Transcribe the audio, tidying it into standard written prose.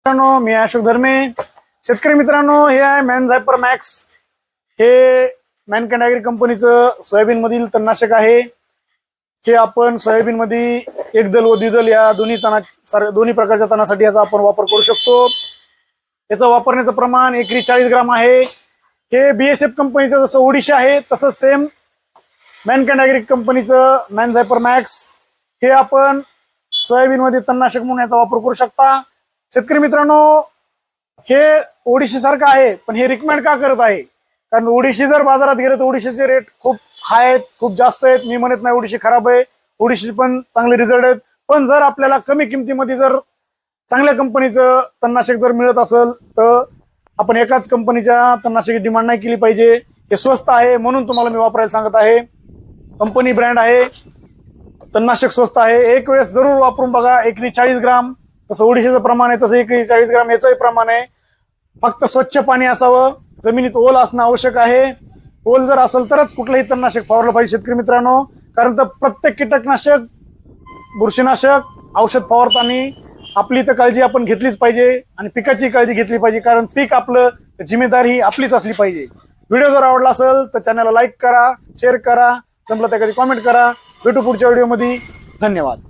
मित्रांनो, मी अशोक धर्मे. शेतकरी मित्रांनो, हे आहे मॅनझायपर मॅक्स. हे मॅनकाइंड ॲग्री कंपनीचं सोयाबीन मधील तणनाशक आहे. हे आपण सोयाबीन मध्ये एकदल व द्विदल या दोन्ही प्रकारच्या तणासाठी याचा आपण वापर करू शकतो. याचं वापरण्याचं प्रमाण एकरी 40 ग्राम आहे. हे BSF कंपनीचं जसं ओडिशा आहे तसंच सेम मॅनकाइंड ॲग्री कंपनीचं मॅनझायपर मॅक्स हे आपण सोयाबीन मध्ये तणनाशक म्हणून याचा वापर करू शकता. शेतकरी मित्रांनो, हे ओडिशी सारखं आहे, पण हे रिकमेंड का करत आहे? कारण ओडिशी जर बाजारात गेलं तर ओडिशीचे रेट खूप हाय आहेत, खूप जास्त आहेत. मी म्हणत नाही ओडिशी खराब आहे, ओडिशी पण चांगले रिझल्ट आहेत. पण जर आपल्याला कमी किमतीमध्ये जर चांगल्या कंपनीचं तणनाशक जर मिळत असेल तर आपण एकाच कंपनीच्या तणनाशकाची डिमांड नाही केली पाहिजे. हे स्वस्त आहे म्हणून तुम्हाला मी वापरायला सांगत आहे. कंपनी ब्रँड आहे, तणनाशक स्वस्त आहे. एक वेळेस जरूर वापरून बघा. एकरी 40 ग्राम तसं ओडिशीचं प्रमाण आहे, तसं एकरी 40 ग्राम याचंही प्रमाण आहे. फक्त स्वच्छ पाणी असावं, जमिनीत ओल असणं आवश्यक आहे. ओल जर असेल तरच कुठलंही तणनाशक फवारलं पाहिजे शेतकरी मित्रांनो. कारण तर प्रत्येक कीटकनाशक, बुरशीनाशक, औषध फवारताना आपली तर काळजी आपण घेतलीच पाहिजे आणि पिकाची काळजी घेतली पाहिजे. कारण पीक आपलं, जिम्मेदारी ही आपलीच असली पाहिजे. व्हिडिओ जर आवडला असेल तर चॅनलला लाईक करा, शेअर करा, जमलं तर कधी कॉमेंट करा. भेटू पुढच्या व्हिडिओमध्ये. धन्यवाद.